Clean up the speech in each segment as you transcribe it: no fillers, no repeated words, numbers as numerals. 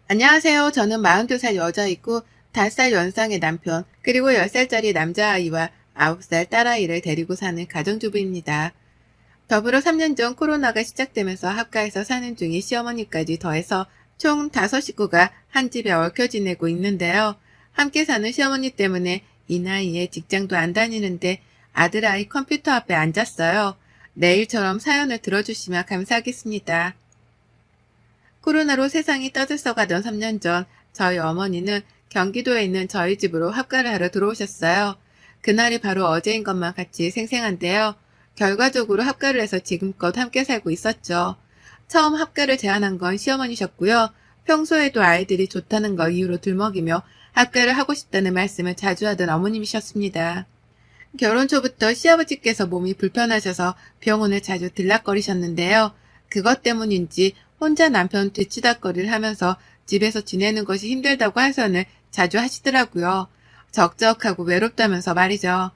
안녕하세요. 저는 42살 여자이고 5살 연상의 남편, 그리고 10살짜리 남자아이와 9살 딸아이를 데리고 사는 가정주부입니다. 더불어 3년 전 코로나가 시작되면서 합가해서 사는 중인 시어머니까지 더해서 총 5식구가 한 집에 얽혀 지내고 있는데요. 함께 사는 시어머니 때문에 이 나이에 직장도 안 다니는데 아들아이 컴퓨터 앞에 앉았어요. 내일처럼 사연을 들어주시면 감사하겠습니다. 코로나로 세상이 떠들썩하던 3년 전 저희 어머니는 경기도에 있는 저희 집으로 합가를 하러 들어오셨어요. 그날이 바로 어제인 것만 같이 생생한데요. 결과적으로 합가를 해서 지금껏 함께 살고 있었죠. 처음 합가를 제안한 건 시어머니셨고요. 평소에도 아이들이 좋다는 걸 이유로 들먹이며 합가를 하고 싶다는 말씀을 자주 하던 어머님이셨습니다. 결혼 초부터 시아버지께서 몸이 불편하셔서 병원을 자주 들락거리셨는데요. 그것 때문인지 혼자 남편 뒤치다거리를 하면서 집에서 지내는 것이 힘들다고 하선을 자주 하시더라고요. 적적하고 외롭다면서 말이죠.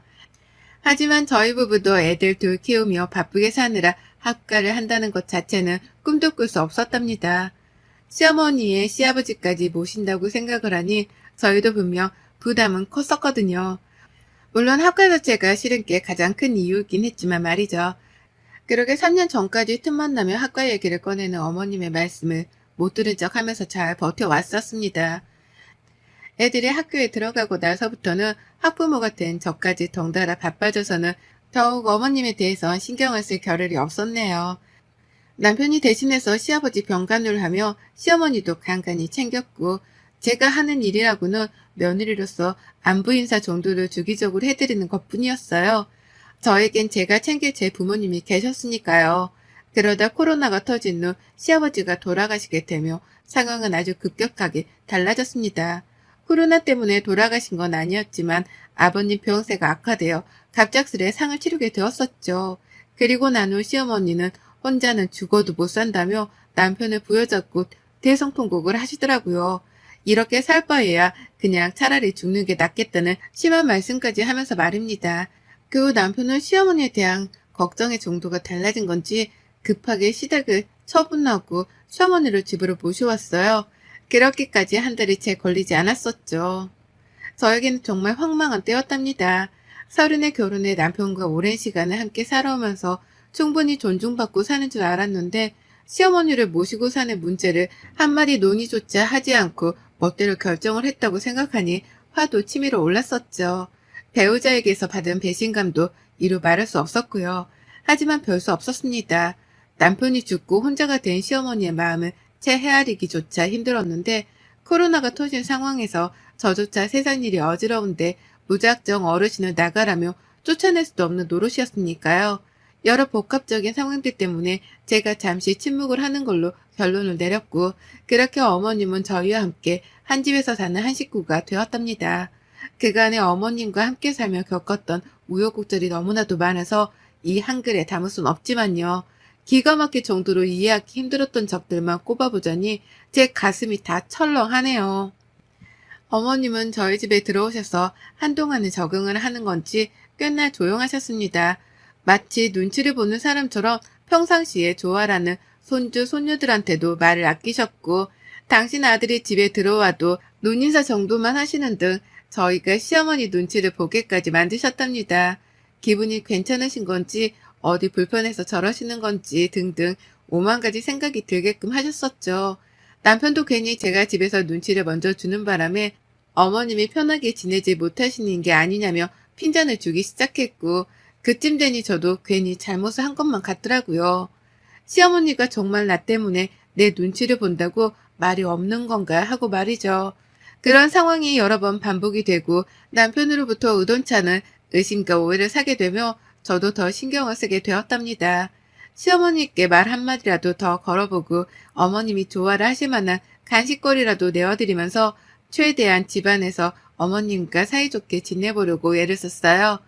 하지만 저희 부부도 애들 둘 키우며 바쁘게 사느라 합가를 한다는 것 자체는 꿈도 꿀 수 없었답니다. 시어머니의 시아버지까지 모신다고 생각을 하니 저희도 분명 부담은 컸었거든요. 물론 합가 자체가 싫은 게 가장 큰 이유이긴 했지만 말이죠. 그러게 3년 전까지 틈만 나면 학과 얘기를 꺼내는 어머님의 말씀을 못 들은 척 하면서 잘 버텨왔었습니다. 애들이 학교에 들어가고 나서부터는 학부모가 된 저까지 덩달아 바빠져서는 더욱 어머님에 대해서 신경을 쓸 겨를이 없었네요. 남편이 대신해서 시아버지 병간호를 하며 시어머니도 간간히 챙겼고, 제가 하는 일이라고는 며느리로서 안부 인사 정도를 주기적으로 해드리는 것뿐이었어요. 저에겐 제가 챙길 제 부모님이 계셨으니까요. 그러다 코로나가 터진 후 시아버지가 돌아가시게 되며 상황은 아주 급격하게 달라졌습니다. 코로나 때문에 돌아가신 건 아니었지만 아버님 병세가 악화되어 갑작스레 상을 치르게 되었었죠. 그리고 난 후 시어머니는 혼자는 죽어도 못 산다며 남편을 부여잡고 대성통곡을 하시더라고요. 이렇게 살 바에야 그냥 차라리 죽는 게 낫겠다는 심한 말씀까지 하면서 말입니다. 그 후 남편은 시어머니에 대한 걱정의 정도가 달라진 건지 급하게 시댁을 처분하고 시어머니를 집으로 모셔왔어요. 그렇게까지 한 달이 채 걸리지 않았었죠. 저에게는 정말 황망한 때였답니다. 서른에 결혼해 남편과 오랜 시간을 함께 살아오면서 충분히 존중받고 사는 줄 알았는데 시어머니를 모시고 사는 문제를 한마디 논의조차 하지 않고 멋대로 결정을 했다고 생각하니 화도 치밀어 올랐었죠. 배우자에게서 받은 배신감도 이루 말할 수 없었고요. 하지만 별 수 없었습니다. 남편이 죽고 혼자가 된 시어머니의 마음을 채 헤아리기조차 힘들었는데 코로나가 터진 상황에서 저조차 세상 일이 어지러운데 무작정 어르신을 나가라며 쫓아낼 수도 없는 노릇이었으니까요. 여러 복합적인 상황들 때문에 제가 잠시 침묵을 하는 걸로 결론을 내렸고, 그렇게 어머님은 저희와 함께 한 집에서 사는 한 식구가 되었답니다. 그간의 어머님과 함께 살며 겪었던 우여곡절이 너무나도 많아서 이 한글에 담을 순 없지만요. 기가 막힐 정도로 이해하기 힘들었던 적들만 꼽아보자니 제 가슴이 다 철렁하네요. 어머님은 저희 집에 들어오셔서 한동안은 적응을 하는 건지 꽤나 조용하셨습니다. 마치 눈치를 보는 사람처럼 평상시에 좋아라는 손주, 손녀들한테도 말을 아끼셨고, 당신 아들이 집에 들어와도 눈인사 정도만 하시는 등 저희가 시어머니 눈치를 보게까지 만드셨답니다. 기분이 괜찮으신 건지, 어디 불편해서 저러시는 건지 등등 오만 가지 생각이 들게끔 하셨었죠. 남편도 괜히 제가 집에서 눈치를 먼저 주는 바람에 어머님이 편하게 지내지 못하시는 게 아니냐며 핀잔을 주기 시작했고, 그쯤 되니 저도 괜히 잘못을 한 것만 같더라고요. 시어머니가 정말 나 때문에 내 눈치를 본다고 말이 없는 건가 하고 말이죠. 그런 상황이 여러 번 반복이 되고 남편으로부터 의돈차는 의심과 오해를 사게 되며 저도 더 신경을 쓰게 되었답니다. 시어머니께 말 한마디라도 더 걸어보고 어머님이 좋아를 하실 만한 간식거리라도 내어드리면서 최대한 집안에서 어머님과 사이좋게 지내보려고 애를 썼어요.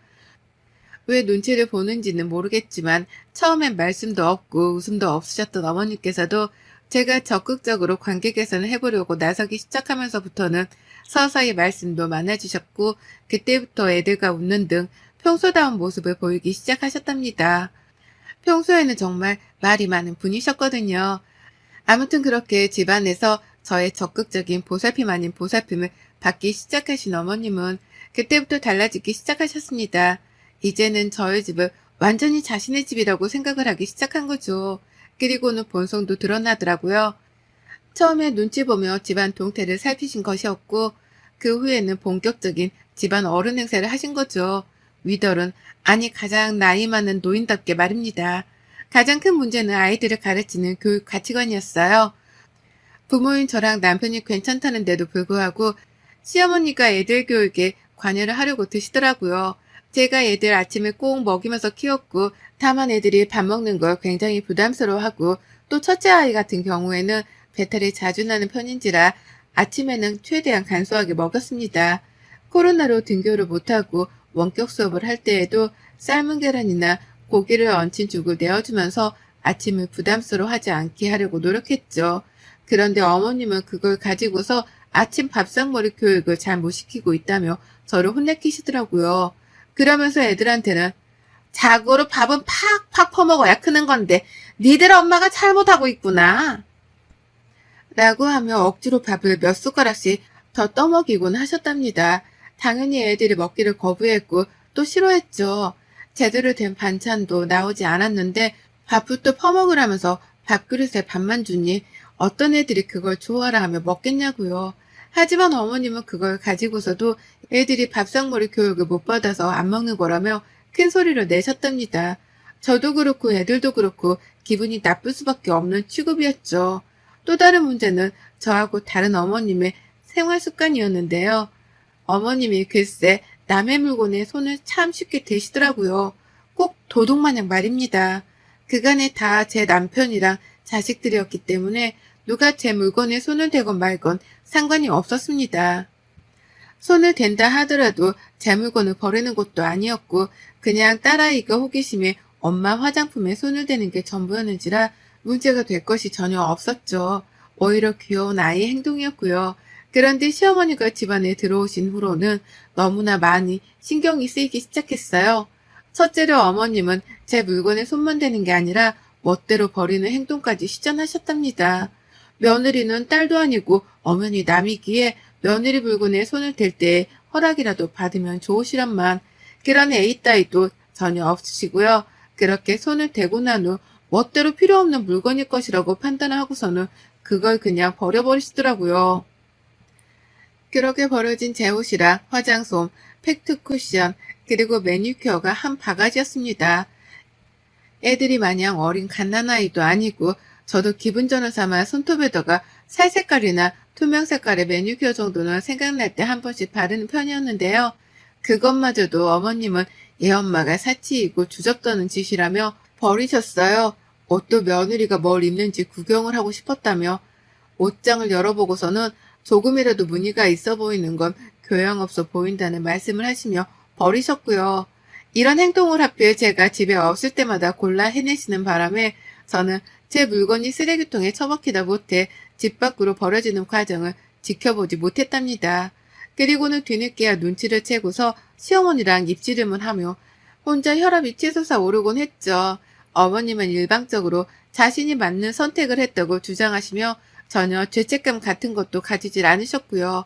왜 눈치를 보는지는 모르겠지만 처음엔 말씀도 없고 웃음도 없으셨던 어머니께서도 제가 적극적으로 관계 개선을 해보려고 나서기 시작하면서부터는 서서히 말씀도 많아지셨고, 그때부터 애들과 웃는 등 평소다운 모습을 보이기 시작하셨답니다. 평소에는 정말 말이 많은 분이셨거든요. 아무튼 그렇게 집안에서 저의 적극적인 보살핌 아닌 보살핌을 받기 시작하신 어머님은 그때부터 달라지기 시작하셨습니다. 이제는 저의 집을 완전히 자신의 집이라고 생각을 하기 시작한 거죠. 그리고는 본성도 드러나더라고요. 처음에 눈치 보며 집안 동태를 살피신 것이었고 그 후에는 본격적인 집안 어른 행세를 하신 거죠. 위덜은 아니 가장 나이 많은 노인답게 말입니다. 가장 큰 문제는 아이들을 가르치는 교육 가치관이었어요. 부모인 저랑 남편이 괜찮다는데도 불구하고 시어머니가 애들 교육에 관여를 하려고 드시더라고요. 제가 애들 아침에 꼭 먹이면서 키웠고 다만 애들이 밥 먹는 걸 굉장히 부담스러워하고 또 첫째 아이 같은 경우에는 배탈이 자주 나는 편인지라 아침에는 최대한 간소하게 먹였습니다. 코로나로 등교를 못하고 원격 수업을 할 때에도 삶은 계란이나 고기를 얹힌 죽을 내어주면서 아침을 부담스러워하지 않게 하려고 노력했죠. 그런데 어머님은 그걸 가지고서 아침 밥상머리 교육을 잘 못 시키고 있다며 저를 혼내키시더라고요. 그러면서 애들한테는 자고로 밥은 팍팍 퍼먹어야 크는 건데 니들 엄마가 잘못하고 있구나 라고 하며 억지로 밥을 몇 숟가락씩 더 떠먹이곤 하셨답니다. 당연히 애들이 먹기를 거부했고 또 싫어했죠. 제대로 된 반찬도 나오지 않았는데 밥부터 퍼먹으라면서 밥그릇에 밥만 주니 어떤 애들이 그걸 좋아라 하며 먹겠냐고요. 하지만 어머님은 그걸 가지고서도 애들이 밥상머리 교육을 못 받아서 안 먹는 거라며 큰 소리를 내셨답니다. 저도 그렇고 애들도 그렇고 기분이 나쁠 수밖에 없는 취급이었죠. 또 다른 문제는 저하고 다른 어머님의 생활 습관이었는데요. 어머님이 글쎄 남의 물건에 손을 참 쉽게 대시더라고요. 꼭 도둑마냥 말입니다. 그간에 다 제 남편이랑 자식들이었기 때문에 누가 제 물건에 손을 대건 말건 상관이 없었습니다. 손을 댄다 하더라도 제 물건을 버리는 것도 아니었고 그냥 딸아이가 호기심에 엄마 화장품에 손을 대는 게 전부였는지라 문제가 될 것이 전혀 없었죠. 오히려 귀여운 아이의 행동이었고요. 그런데 시어머니가 집안에 들어오신 후로는 너무나 많이 신경이 쓰이기 시작했어요. 첫째로 어머님은 제 물건에 손만 대는 게 아니라 멋대로 버리는 행동까지 시전하셨답니다. 며느리는 딸도 아니고 엄연히 남이기에 며느리 물건에 손을 댈 때 허락이라도 받으면 좋으시란만 그런 애이 따위도 전혀 없으시고요. 그렇게 손을 대고 난 후 멋대로 필요 없는 물건일 것이라고 판단을 하고서는 그걸 그냥 버려버리시더라고요. 그렇게 버려진 제 옷이랑 화장솜, 팩트 쿠션, 그리고 매니큐어가 한 바가지였습니다. 애들이 마냥 어린 갓난아이도 아니고 저도 기분 전을 삼아 손톱에다가 살 색깔이나 투명 색깔의 매니큐어 정도는 생각날 때 한 번씩 바르는 편이었는데요. 그것마저도 어머님은 얘 엄마가 사치이고 주접떠는 짓이라며 버리셨어요. 옷도 며느리가 뭘 입는지 구경을 하고 싶었다며 옷장을 열어보고서는 조금이라도 무늬가 있어 보이는 건 교양없어 보인다는 말씀을 하시며 버리셨고요. 이런 행동을 하필 제가 집에 없을 때마다 골라 해내시는 바람에 저는 제 물건이 쓰레기통에 처박히다 못해 집 밖으로 버려지는 과정을 지켜보지 못했답니다. 그리고는 뒤늦게야 눈치를 채고서 시어머니랑 입지름을 하며 혼자 혈압이 치솟아 오르곤 했죠. 어머님은 일방적으로 자신이 맞는 선택을 했다고 주장하시며 전혀 죄책감 같은 것도 가지질 않으셨고요.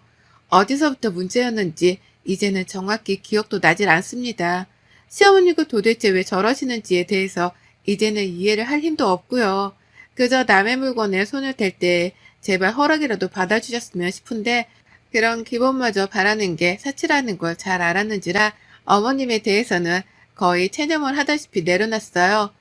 어디서부터 문제였는지 이제는 정확히 기억도 나질 않습니다. 시어머니가 도대체 왜 저러시는지에 대해서 이제는 이해를 할 힘도 없고요. 그저 남의 물건에 손을 댈 때 제발 허락이라도 받아주셨으면 싶은데 그런 기본마저 바라는 게 사치라는 걸 잘 알았는지라 어머님에 대해서는 거의 체념을 하다시피 내려놨어요.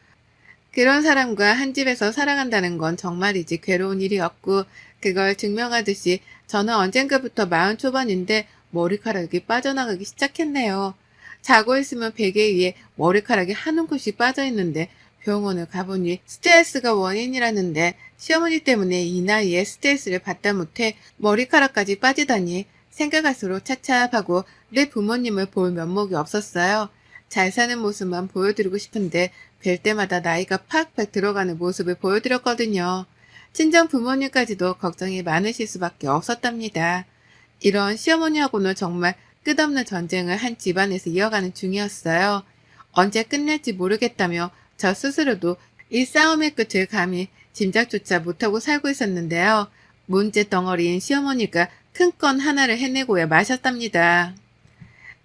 그런 사람과 한 집에서 살아간다는 건 정말이지 괴로운 일이었고 그걸 증명하듯이 저는 언젠가부터 40 초반인데 머리카락이 빠져나가기 시작했네요. 자고 있으면 베개 위에 머리카락이 한 움큼씩 빠져있는데 병원을 가보니 스트레스가 원인이라는데 시어머니 때문에 이 나이에 스트레스를 받다 못해 머리카락까지 빠지다니 생각할수록 차차하고 내 부모님을 볼 면목이 없었어요. 잘 사는 모습만 보여드리고 싶은데 뵐 때마다 나이가 팍팍 들어가는 모습을 보여드렸거든요. 친정 부모님까지도 걱정이 많으실 수밖에 없었답니다. 이런 시어머니하고는 정말 끝없는 전쟁을 한 집안에서 이어가는 중이었어요. 언제 끝날지 모르겠다며 저 스스로도 이 싸움의 끝을 감히 짐작조차 못하고 살고 있었는데요. 문제 덩어리인 시어머니가 큰 건 하나를 해내고야 마셨답니다.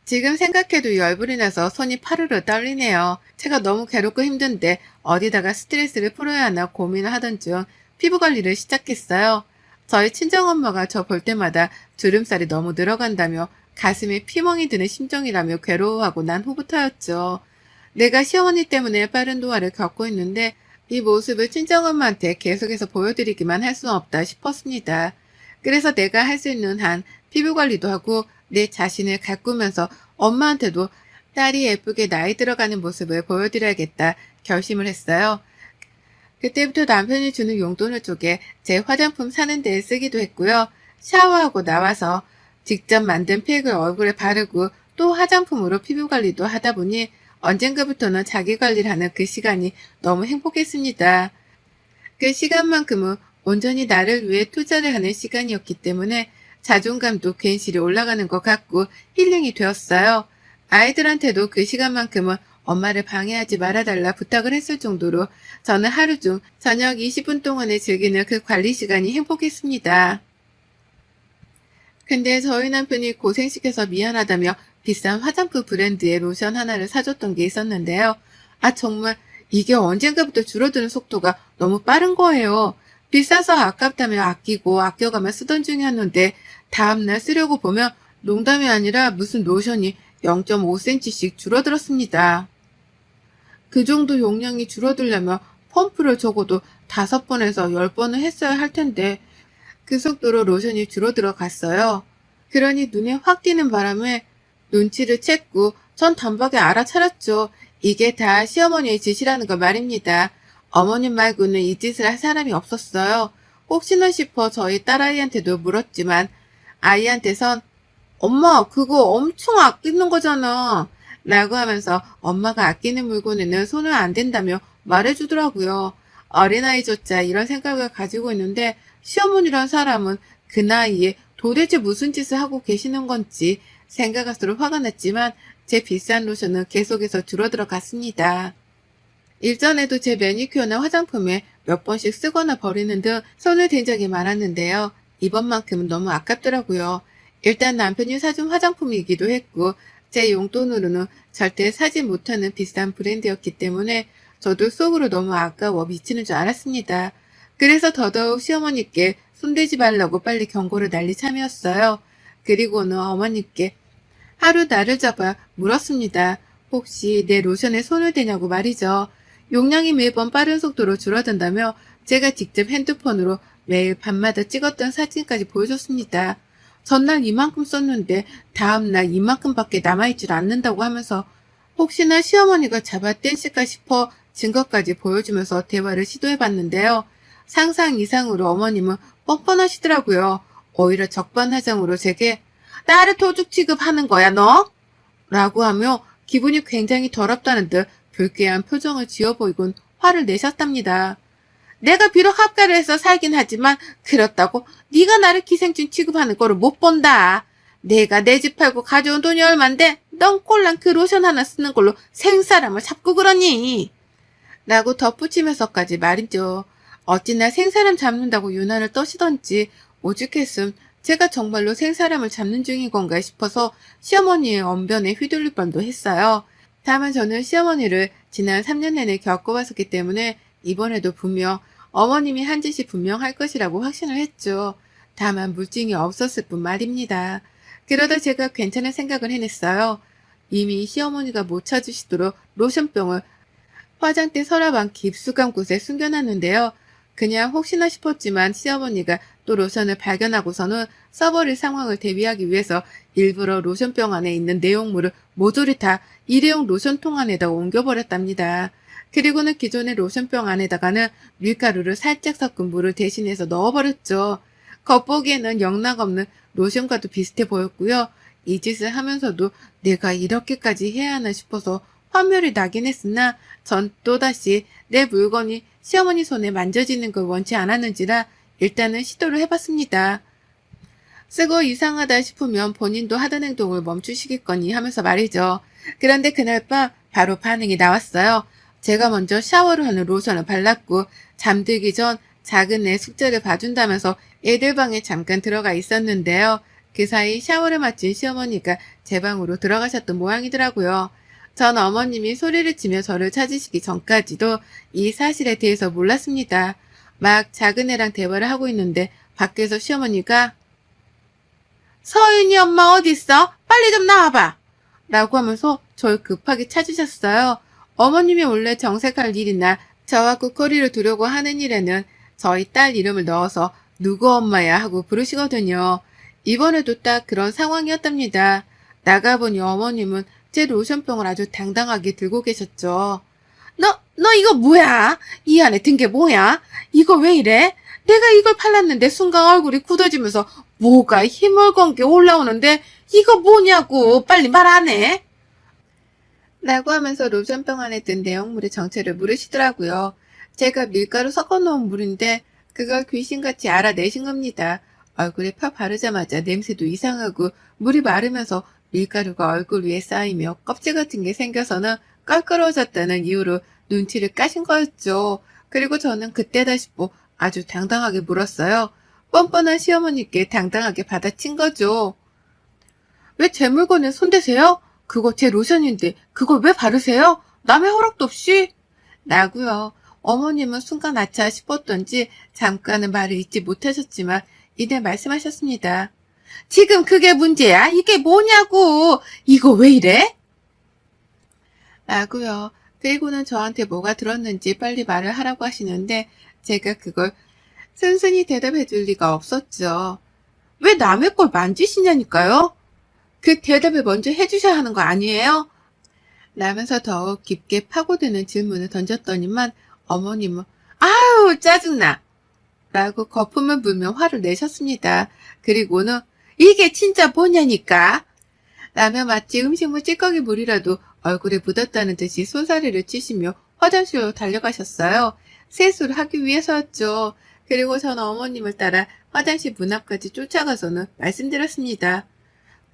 지금 생각해도 열불이 나서 손이 파르르 떨리네요. 제가 너무 괴롭고 힘든데 어디다가 스트레스를 풀어야 하나 고민을 하던 중 피부 관리를 시작했어요. 저희 친정엄마가 저 볼 때마다 주름살이 너무 늘어간다며 가슴에 피멍이 드는 심정이라며 괴로워하고 난 후부터였죠. 내가 시어머니 때문에 빠른 노화를 겪고 있는데 이 모습을 친정엄마한테 계속해서 보여드리기만 할 수는 없다 싶었습니다. 그래서 내가 할 수 있는 한 피부 관리도 하고 내 자신을 가꾸면서 엄마한테도 딸이 예쁘게 나이 들어가는 모습을 보여드려야겠다 결심을 했어요. 그때부터 남편이 주는 용돈을 쪼개 제 화장품 사는 데에 쓰기도 했고요. 샤워하고 나와서 직접 만든 팩을 얼굴에 바르고 또 화장품으로 피부 관리도 하다 보니 언젠가부터는 자기 관리를 하는 그 시간이 너무 행복했습니다. 그 시간만큼은 온전히 나를 위해 투자를 하는 시간이었기 때문에 자존감도 괜시리 올라가는 것 같고 힐링이 되었어요. 아이들한테도 그 시간만큼은 엄마를 방해하지 말아달라 부탁을 했을 정도로 저는 하루 중 저녁 20분 동안에 즐기는 그 관리 시간이 행복했습니다. 근데 저희 남편이 고생시켜서 미안하다며 비싼 화장품 브랜드의 로션 하나를 사줬던 게 있었는데요. 아, 정말 이게 언젠가부터 줄어드는 속도가 너무 빠른 거예요. 비싸서 아깝다며 아끼고 아껴가며 쓰던 중이었는데 다음날 쓰려고 보면 농담이 아니라 무슨 로션이 0.5cm씩 줄어들었습니다. 그 정도 용량이 줄어들려면 펌프를 적어도 5번에서 10번은 했어야 할 텐데 그 속도로 로션이 줄어들어 갔어요. 그러니 눈에 확 띄는 바람에 눈치를 챘고 전 단박에 알아차렸죠. 이게 다 시어머니의 짓이라는 거 말입니다. 어머님 말고는 이 짓을 할 사람이 없었어요. 혹시나 싶어 저희 딸아이한테도 물었지만 아이한테선 엄마 그거 엄청 아끼는 거잖아 라고 하면서 엄마가 아끼는 물건에는 손을 안 댄다며 말해주더라고요. 어린아이조차 이런 생각을 가지고 있는데 시어머니란 사람은 그 나이에 도대체 무슨 짓을 하고 계시는 건지 생각할수록 화가 났지만 제 비싼 로션은 계속해서 줄어들어 갔습니다. 일전에도 제 매니큐어나 화장품에 몇 번씩 쓰거나 버리는 등 손을 댄 적이 많았는데요. 이번만큼은 너무 아깝더라고요. 일단 남편이 사준 화장품이기도 했고 제 용돈으로는 절대 사지 못하는 비싼 브랜드였기 때문에 저도 속으로 너무 아까워 미치는 줄 알았습니다. 그래서 더더욱 시어머니께 손대지 말라고 빨리 경고를 날린 참이었어요. 그리고는 어머니께 하루 날을 잡아 물었습니다. 혹시 내 로션에 손을 대냐고 말이죠. 용량이 매번 빠른 속도로 줄어든다며 제가 직접 핸드폰으로 매일 밤마다 찍었던 사진까지 보여줬습니다. 전날 이만큼 썼는데 다음날 이만큼밖에 남아있질 않는다고 하면서 혹시나 시어머니가 잡아떼실까 싶어 증거까지 보여주면서 대화를 시도해봤는데요. 상상 이상으로 어머님은 뻔뻔하시더라고요. 오히려 적반하장으로 제게 딸을 도둑 취급하는 거야 너? 라고 하며 기분이 굉장히 더럽다는 듯 불쾌한 표정을 지어 보이곤 화를 내셨답니다. 내가 비록 합가를 해서 살긴 하지만 그렇다고 네가 나를 기생충 취급하는 거를 못 본다. 내가 내 집 팔고 가져온 돈이 얼만데 넌 꼴랑 그 로션 하나 쓰는 걸로 생사람을 잡고 그러니? 라고 덧붙이면서까지 말이죠. 어찌나 생사람 잡는다고 유난을 떠시던지 오죽했음 제가 정말로 생사람을 잡는 중인 건가 싶어서 시어머니의 언변에 휘둘릴 뻔도 했어요. 다만 저는 시어머니를 지난 3년 내내 겪어왔었기 때문에 이번에도 분명 어머님이 한 짓이 분명할 것이라고 확신을 했죠. 다만 물증이 없었을 뿐 말입니다. 그러다 제가 괜찮은 생각을 해냈어요. 이미 시어머니가 못 찾으시도록 로션병을 화장대 서랍 안 깊숙한 곳에 숨겨놨는데요. 그냥 혹시나 싶었지만 시어머니가 또 로션을 발견하고서는 써버릴 상황을 대비하기 위해서 일부러 로션병 안에 있는 내용물을 모조리 다 일회용 로션통 안에다 옮겨버렸답니다. 그리고는 기존의 로션병 안에다가는 밀가루를 살짝 섞은 물을 대신해서 넣어버렸죠. 겉보기에는 영락없는 로션과도 비슷해 보였고요. 이 짓을 하면서도 내가 이렇게까지 해야 하나 싶어서 화멸이 나긴 했으나 전 또다시 내 물건이 시어머니 손에 만져지는 걸 원치 않았는지라 일단은 시도를 해봤습니다. 쓰고 이상하다 싶으면 본인도 하던 행동을 멈추시겠거니 하면서 말이죠. 그런데 그날 밤 바로 반응이 나왔어요. 제가 먼저 샤워를 하는 로션을 발랐고 잠들기 전 작은 애 숙제를 봐준다면서 애들 방에 잠깐 들어가 있었는데요. 그 사이 샤워를 마친 시어머니가 제 방으로 들어가셨던 모양이더라고요. 전 어머님이 소리를 치며 저를 찾으시기 전까지도 이 사실에 대해서 몰랐습니다. 막 작은 애랑 대화를 하고 있는데 밖에서 시어머니가 서윤이 엄마 어딨어? 빨리 좀 나와봐! 라고 하면서 저를 급하게 찾으셨어요. 어머님이 원래 정색할 일이나 저와 국거리를 두려고 하는 일에는 저희 딸 이름을 넣어서 누구 엄마야 하고 부르시거든요. 이번에도 딱 그런 상황이었답니다. 나가보니 어머님은 제 로션병을 아주 당당하게 들고 계셨죠. 너 이거 뭐야? 이 안에 든 게 뭐야? 이거 왜 이래? 내가 이걸 팔랐는데 순간 얼굴이 굳어지면서 뭐가 힘을 건 게 올라오는데 이거 뭐냐고 빨리 말 안 해? 라고 하면서 로션병 안에 든 내용물의 정체를 물으시더라고요. 제가 밀가루 섞어놓은 물인데 그걸 귀신같이 알아내신 겁니다. 얼굴에 펴 바르자마자 냄새도 이상하고 물이 마르면서 밀가루가 얼굴 위에 쌓이며 껍질 같은 게 생겨서는 껄끄러워졌다는 이유로 눈치를 까신 거였죠. 그리고 저는 그때다 싶고 아주 당당하게 물었어요. 뻔뻔한 시어머니께 당당하게 받아친 거죠. 왜 제 물건에 손대세요? 그거 제 로션인데 그걸 왜 바르세요? 남의 허락도 없이? 라고요. 어머님은 순간 아차 싶었던지 잠깐은 말을 잇지 못하셨지만 이내 말씀하셨습니다. 지금 그게 문제야? 이게 뭐냐고! 이거 왜 이래? 라고요. 그리고는 저한테 뭐가 들었는지 빨리 말을 하라고 하시는데 제가 그걸 순순히 대답해 줄 리가 없었죠. 왜 남의 걸 만지시냐니까요? 그 대답을 먼저 해주셔야 하는 거 아니에요? 라면서 더욱 깊게 파고드는 질문을 던졌더니만 어머님은 아유 짜증나! 라고 거품을 불며 화를 내셨습니다. 그리고는 이게 진짜 뭐냐니까? 라며 마치 음식물 찌꺼기 물이라도 얼굴에 묻었다는 듯이 손사래를 치시며 화장실로 달려가셨어요. 세수를 하기 위해서였죠. 그리고 저는 어머님을 따라 화장실 문 앞까지 쫓아가서는 말씀드렸습니다.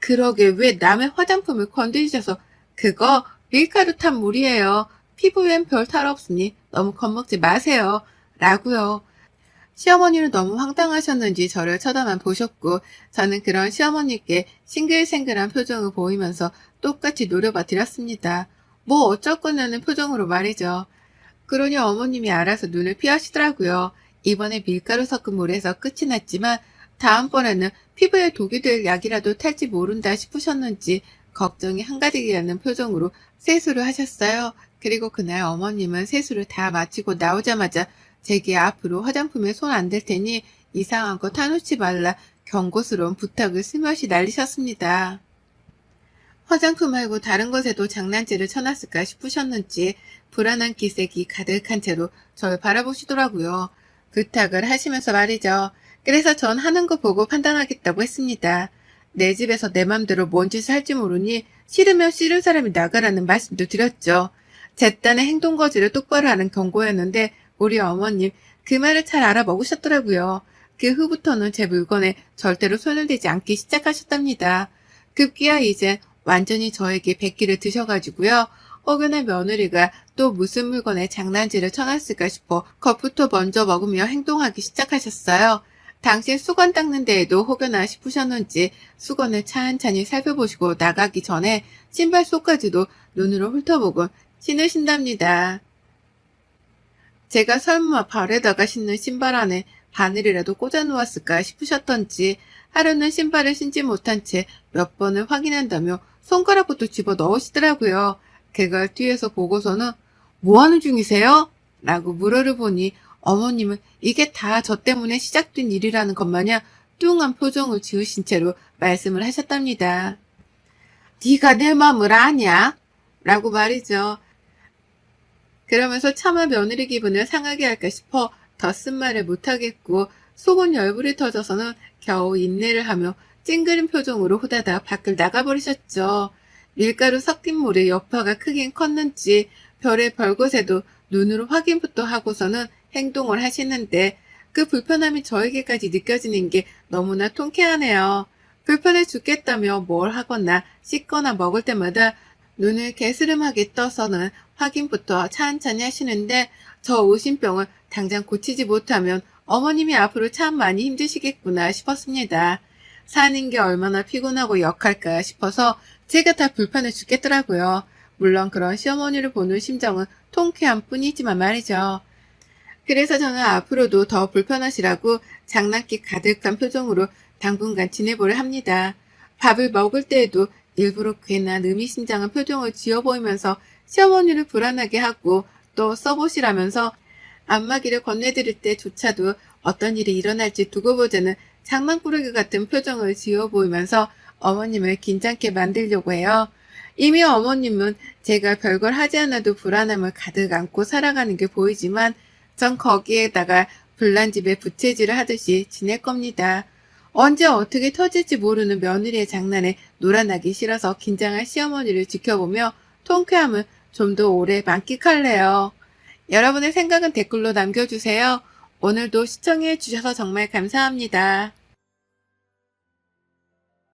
그러게 왜 남의 화장품을 건드리셔서 그거 밀가루 탄 물이에요. 피부엔 별 탈 없으니 너무 겁먹지 마세요. 라고요. 시어머니는 너무 황당하셨는지 저를 쳐다만 보셨고 저는 그런 시어머니께 싱글생글한 표정을 보이면서 똑같이 노려봐 드렸습니다. 뭐 어쩔 거냐는 표정으로 말이죠. 그러니 어머님이 알아서 눈을 피하시더라고요. 이번에 밀가루 섞은 물에서 끝이 났지만 다음번에는 피부에 독이 될 약이라도 탈지 모른다 싶으셨는지 걱정이 한가득이라는 표정으로 세수를 하셨어요. 그리고 그날 어머님은 세수를 다 마치고 나오자마자 제게 앞으로 화장품에 손 안 댈 테니 이상한 거 타놓지 말라 경고스러운 부탁을 스며시 날리셨습니다. 화장품 말고 다른 것에도 장난질을 쳐놨을까 싶으셨는지 불안한 기색이 가득한 채로 절 바라보시더라고요. 부탁을 하시면서 말이죠. 그래서 전 하는 거 보고 판단하겠다고 했습니다. 내 집에서 내 맘대로 뭔 짓을 할지 모르니 싫으면 싫은 사람이 나가라는 말씀도 드렸죠. 제 딴의 행동 거지를 똑바로 하는 경고였는데 우리 어머님 그 말을 잘 알아먹으셨더라고요. 그 후부터는 제 물건에 절대로 손을 대지 않기 시작하셨답니다. 급기야 이제 완전히 저에게 백기를 드셔가지고요. 어긋난 며느리가 또 무슨 물건에 장난질을 쳐놨을까 싶어 겁부터 먼저 먹으며 행동하기 시작하셨어요. 당신 수건 닦는 데에도 혹여나 싶으셨는지 수건을 찬찬히 살펴보시고 나가기 전에 신발 속까지도 눈으로 훑어보곤 신으신답니다. 제가 설마 발에다가 신는 신발 안에 바늘이라도 꽂아 놓았을까 싶으셨던지 하루는 신발을 신지 못한 채 몇 번을 확인한다며 손가락부터 집어 넣으시더라고요. 그걸 뒤에서 보고서는 뭐 하는 중이세요? 라고 물어를 보니 어머님은 이게 다 저 때문에 시작된 일이라는 것 마냥 뚱한 표정을 지으신 채로 말씀을 하셨답니다. 네가 내 마음을 아냐? 라고 말이죠. 그러면서 차마 며느리 기분을 상하게 할까 싶어 더 쓴 말을 못하겠고 속은 열불이 터져서는 겨우 인내를 하며 찡그린 표정으로 후다닥 밖을 나가버리셨죠. 밀가루 섞인 물의 여파가 크긴 컸는지 별의 별것에도 눈으로 확인부터 하고서는 행동을 하시는데 그 불편함이 저에게까지 느껴지는 게 너무나 통쾌하네요. 불편해 죽겠다며 뭘 하거나 씻거나 먹을 때마다 눈을 개스름하게 떠서는 확인부터 찬찬히 하시는데 저 의심병을 당장 고치지 못하면 어머님이 앞으로 참 많이 힘드시겠구나 싶었습니다. 사는 게 얼마나 피곤하고 역할까 싶어서 제가 다 불편해 죽겠더라고요. 물론 그런 시어머니를 보는 심정은 통쾌한 뿐이지만 말이죠. 그래서 저는 앞으로도 더 불편하시라고 장난기 가득한 표정으로 당분간 지내보려 합니다. 밥을 먹을 때에도 일부러 괜한 의미심장한 표정을 지어 보이면서 시어머니를 불안하게 하고 또 써보시라면서 안마기를 건네드릴 때조차도 어떤 일이 일어날지 두고 보자는 장난꾸러기 같은 표정을 지어 보이면서 어머님을 긴장케 만들려고 해요. 이미 어머님은 제가 별걸 하지 않아도 불안함을 가득 안고 살아가는 게 보이지만 전 거기에다가 불난집에 부채질을 하듯이 지낼 겁니다. 언제 어떻게 터질지 모르는 며느리의 장난에 놀아나기 싫어서 긴장한 시어머니를 지켜보며 통쾌함을 좀 더 오래 만끽할래요. 여러분의 생각은 댓글로 남겨주세요. 오늘도 시청해 주셔서 정말 감사합니다.